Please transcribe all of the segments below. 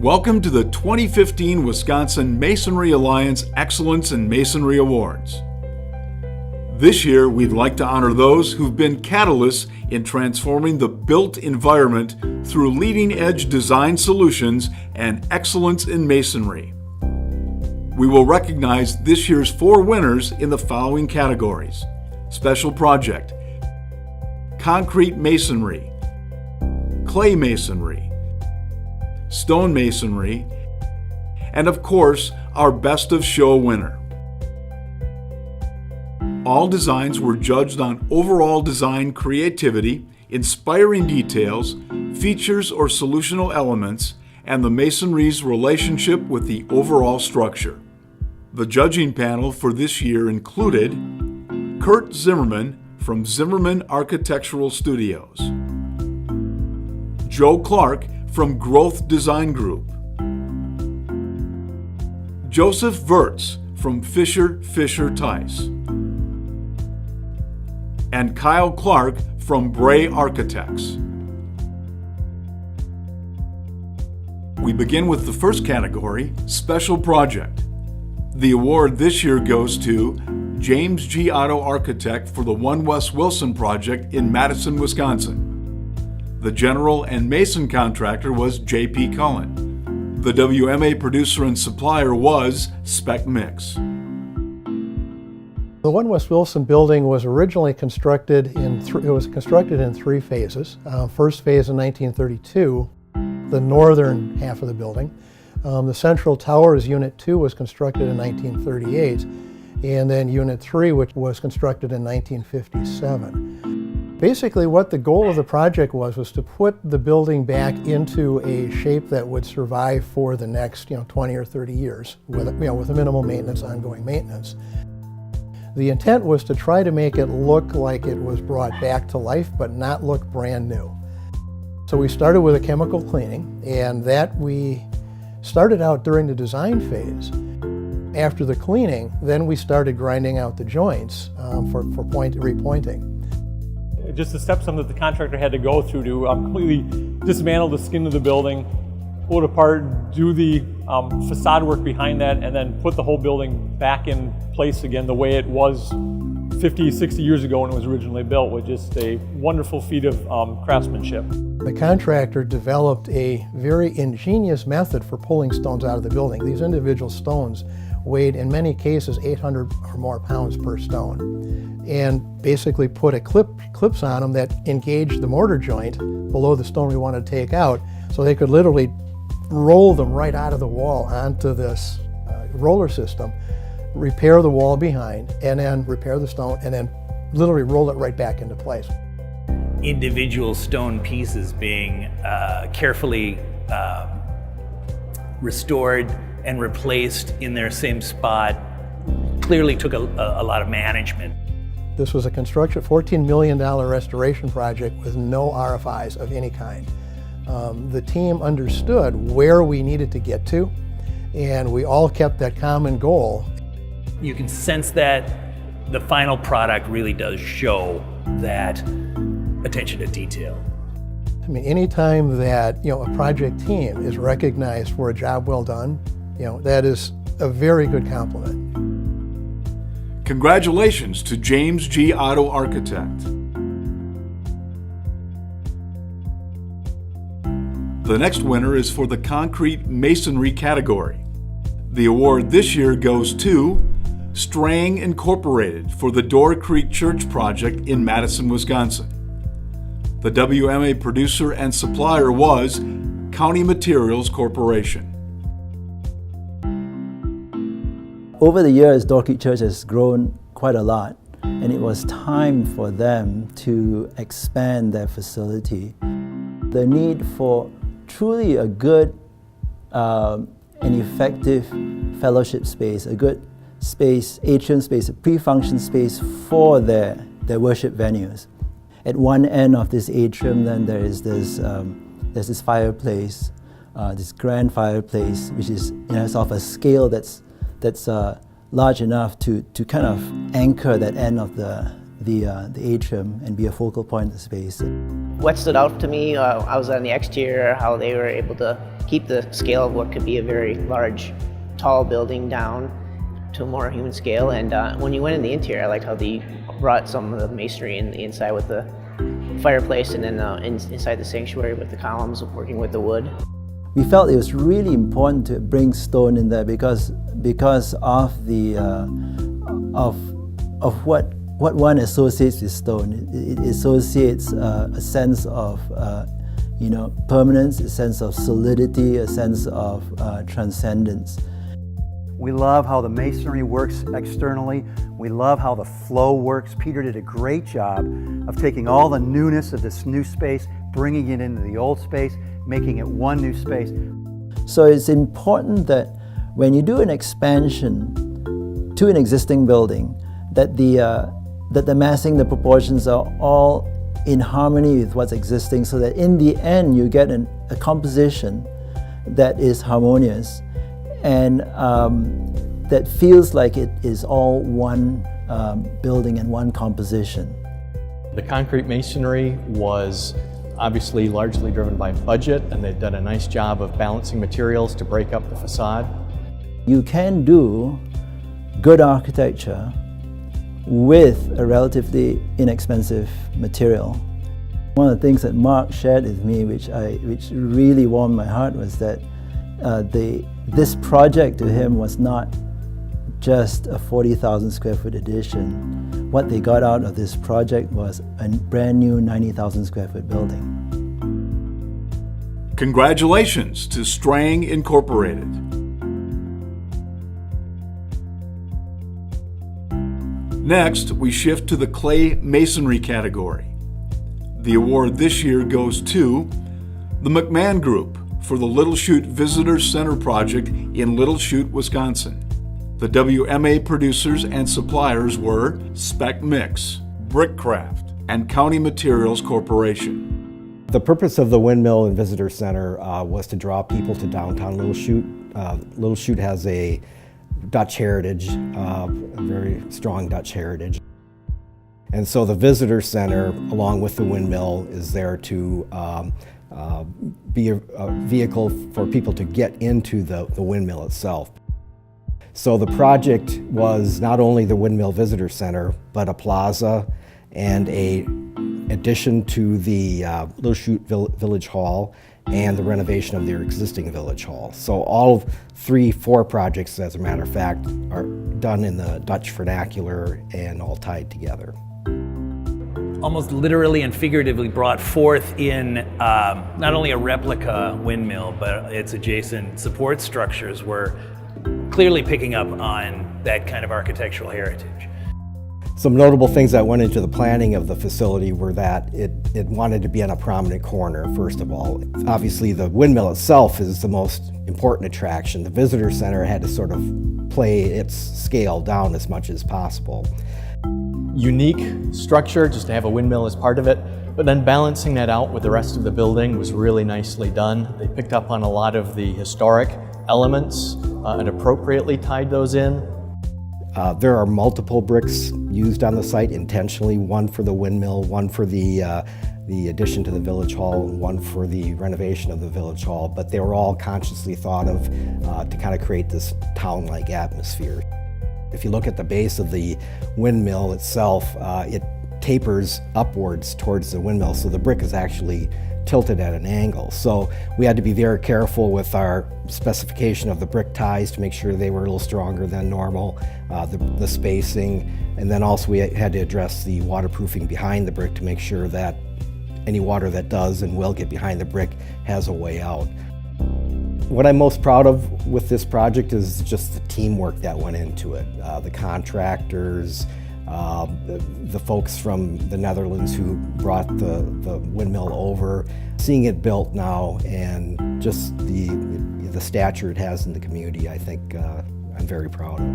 Welcome to the 2015 Wisconsin Masonry Alliance Excellence in Masonry Awards. This year, we'd like to honor those who've been catalysts in transforming the built environment through leading-edge design solutions and excellence in masonry. We will recognize this year's 4 winners in the following categories: Special Project, Concrete Masonry, Clay Masonry, Stone Masonry, and of course, our Best of Show winner. All designs were judged on overall design creativity, inspiring details, features or solutional elements, and the masonry's relationship with the overall structure. The judging panel for this year included Kurt Zimmerman from Zimmerman Architectural Studios, Joe Clark from Growth Design Group, Joseph Wirtz from Fisher Tice, and Kyle Clark from Bray Architects. We begin with the first category, Special Project. The award this year goes to James G. Otto Architect for the 1 West Wilson project in Madison, Wisconsin. The general and mason contractor was J.P. Cullen. The WMA producer and supplier was Spec Mix. The 1 West Wilson building was originally constructed in 3 phases. First phase in 1932, the northern half of the building. The central tower as Unit 2 was constructed in 1938, and then Unit 3, which was constructed in 1957. Basically, what the goal of the project was to put the building back into a shape that would survive for the next 20 or 30 years with a minimal maintenance, ongoing maintenance. The intent was to try to make it look like it was brought back to life, but not look brand new. So we started with a chemical cleaning, and that we started out during the design phase. After the cleaning, then we started grinding out the joints for repointing. Just the steps that the contractor had to go through to completely dismantle the skin of the building, pull it apart, do the facade work behind that, and then put the whole building back in place again the way it was 50, 60 years ago when it was originally built, with just a wonderful feat of craftsmanship. The contractor developed a very ingenious method for pulling stones out of the building. These individual stones weighed, in many cases, 800 or more pounds per stone, and basically put clips on them that engaged the mortar joint below the stone we wanted to take out, so they could literally roll them right out of the wall onto this roller system, repair the wall behind, and then repair the stone, and then literally roll it right back into place. Individual stone pieces being carefully restored and replaced in their same spot clearly took a lot of management. This was a $14 million restoration project with no RFIs of any kind. The team understood where we needed to get to, and we all kept that common goal. You can sense that the final product really does show that attention to detail. I mean, anytime that a project team is recognized for a job well done, that is a very good compliment. Congratulations to James G. Otto Architect. The next winner is for the Concrete Masonry category. The award this year goes to Strang Incorporated for the Door Creek Church project in Madison, Wisconsin. The WMA producer and supplier was County Materials Corporation. Over the years, Door Creek Church has grown quite a lot, and it was time for them to expand their facility. The need for truly a good and effective fellowship space, a good space, atrium space, a pre-function space for their worship venues. At one end of this atrium, then there's this fireplace, this grand fireplace, which is sort of a scale that's large enough to kind of anchor that end of the atrium and be a focal point of the space. What stood out to me, I was on the exterior, how they were able to keep the scale of what could be a very large, tall building down to a more human scale. And when you went in the interior, I liked how they brought some of the masonry in the inside with the fireplace, and then inside the sanctuary with the columns working with the wood. We felt it was really important to bring stone in there because of the of what one associates with stone. It associates a sense of permanence, a sense of solidity, a sense of transcendence. We love how the masonry works externally. We love how the flow works. Peter did a great job of taking all the newness of this new space, bringing it into the old space, making it one new space. So it's important that when you do an expansion to an existing building, that the massing, the proportions are all in harmony with what's existing, so that in the end you get a composition that is harmonious and that feels like it is all one building and one composition. The concrete masonry was obviously largely driven by budget, and they've done a nice job of balancing materials to break up the facade. You can do good architecture with a relatively inexpensive material. One of the things that Mark shared with me, which really warmed my heart, was that this project to him was not just a 40,000 square foot addition. What they got out of this project was a brand new 90,000 square foot building. Congratulations to Strang Incorporated. Next, we shift to the clay masonry category. The award this year goes to the McMahon Group for the Little Chute Visitor Center project in Little Chute, Wisconsin. The WMA producers and suppliers were Spec Mix, Brickcraft, and County Materials Corporation. The purpose of the Windmill and Visitor Center was to draw people to downtown Little Chute. Little Chute has a Dutch heritage, a very strong Dutch heritage. And so the Visitor Center, along with the Windmill, is there to be a vehicle for people to get into the windmill itself. So the project was not only the Windmill Visitor Center, but a plaza and an addition to the Little Chute Village Hall and the renovation of their existing Village Hall. So all 4 projects, as a matter of fact, are done in the Dutch vernacular and all tied together. Almost literally and figuratively brought forth in not only a replica windmill, but its adjacent support structures were clearly picking up on that kind of architectural heritage. Some notable things that went into the planning of the facility were that it wanted to be on a prominent corner, first of all. Obviously, the windmill itself is the most important attraction. The visitor center had to sort of play its scale down as much as possible. Unique structure, just to have a windmill as part of it, but then balancing that out with the rest of the building was really nicely done. They picked up on a lot of the historic elements and appropriately tied those in. There are multiple bricks used on the site intentionally, one for the windmill, one for the addition to the Village Hall, and one for the renovation of the Village Hall, but they were all consciously thought of to kind of create this town-like atmosphere. If you look at the base of the windmill itself, it tapers upwards towards the windmill, so the brick is actually tilted at an angle. So we had to be very careful with our specification of the brick ties to make sure they were a little stronger than normal, the spacing, and then also we had to address the waterproofing behind the brick to make sure that any water that does and will get behind the brick has a way out. What I'm most proud of with this project is just the teamwork that went into it. The contractors, the folks from the Netherlands who brought the windmill over, seeing it built now and just the stature it has in the community, I think I'm very proud of.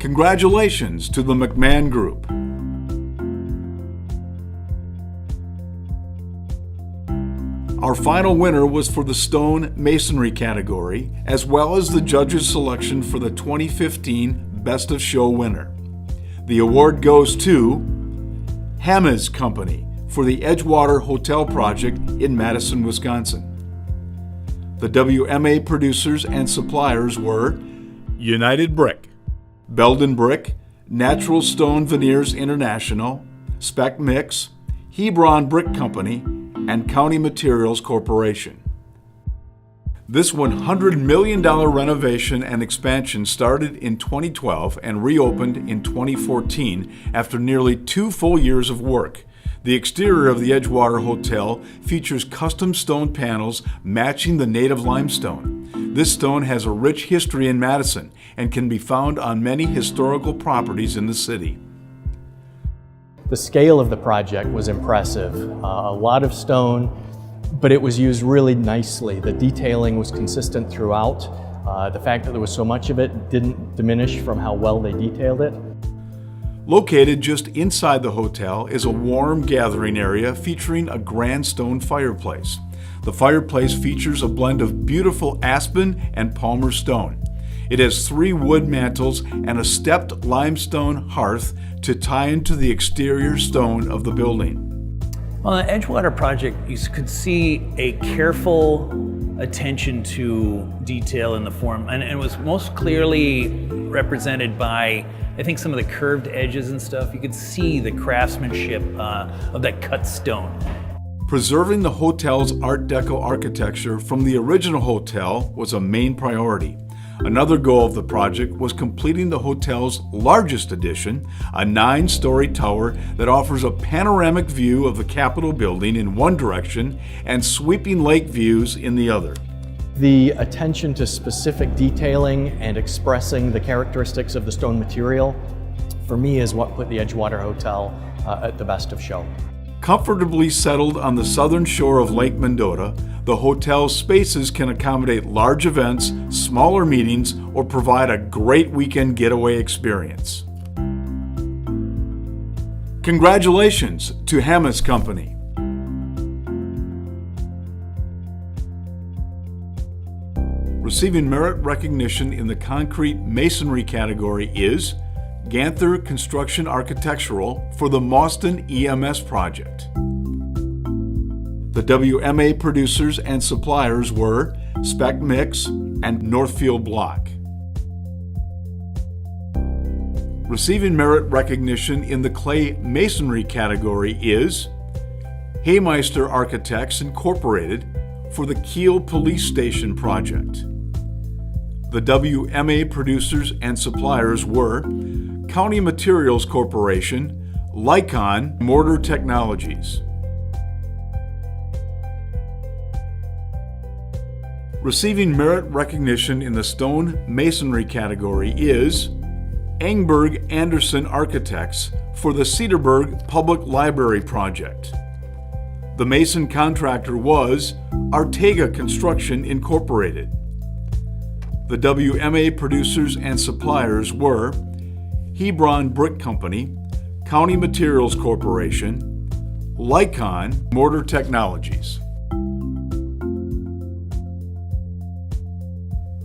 Congratulations to the McMahon Group. Our final winner was for the Stone Masonry category, as well as the judges' selection for the 2015 Best of Show winner. The award goes to Hammes Company for the Edgewater Hotel project in Madison, Wisconsin. The WMA producers and suppliers were United Brick, Belden Brick, Natural Stone Veneers International, Spec Mix, Hebron Brick Company, and County Materials Corporation. This $100 million renovation and expansion started in 2012 and reopened in 2014 after nearly 2 full years of work. The exterior of the Edgewater Hotel features custom stone panels matching the native limestone. This stone has a rich history in Madison and can be found on many historical properties in the city. The scale of the project was impressive. A lot of stone, but it was used really nicely. The detailing was consistent throughout. The fact that there was so much of it didn't diminish from how well they detailed it. Located just inside the hotel is a warm gathering area featuring a grand stone fireplace. The fireplace features a blend of beautiful aspen and palmer stone. It has 3 wood mantles and a stepped limestone hearth to tie into the exterior stone of the building. On the Edgewater project, you could see a careful attention to detail in the form, and it was most clearly represented by, I think, some of the curved edges and stuff. You could see the craftsmanship of that cut stone. Preserving the hotel's Art Deco architecture from the original hotel was a main priority. Another goal of the project was completing the hotel's largest addition, a 9-story tower that offers a panoramic view of the Capitol building in one direction and sweeping lake views in the other. The attention to specific detailing and expressing the characteristics of the stone material, for me, is what put the Edgewater Hotel at the best of show. Comfortably settled on the southern shore of Lake Mendota, the hotel's spaces can accommodate large events, smaller meetings, or provide a great weekend getaway experience. Congratulations to Hammes Company. Receiving merit recognition in the concrete masonry category is Ganther Construction Architectural for the Mauston EMS project. The WMA producers and suppliers were Spec Mix and Northfield Block. Receiving merit recognition in the clay masonry category is Haymeister Architects Incorporated for the Kiel Police Station project. The WMA producers and suppliers were County Materials Corporation, Lycon Mortar Technologies. Receiving merit recognition in the stone masonry category is Engberg Anderson Architects for the Cedarburg Public Library project. The mason contractor was Artega Construction Incorporated. The WMA producers and suppliers were Hebron Brick Company, County Materials Corporation, Lycon Mortar Technologies.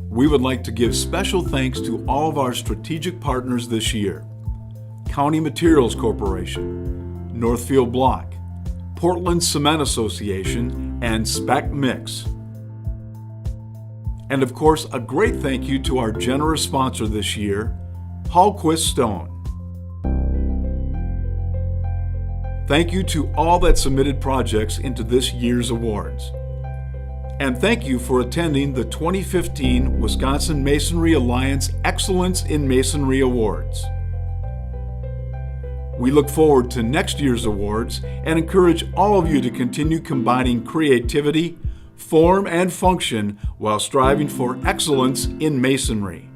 We would like to give special thanks to all of our strategic partners this year: County Materials Corporation, Northfield Block, Portland Cement Association, and Spec Mix. And of course, a great thank you to our generous sponsor this year, Hallquist Stone. Thank you to all that submitted projects into this year's awards. And thank you for attending the 2015 Wisconsin Masonry Alliance Excellence in Masonry Awards. We look forward to next year's awards and encourage all of you to continue combining creativity, form, and function while striving for excellence in masonry.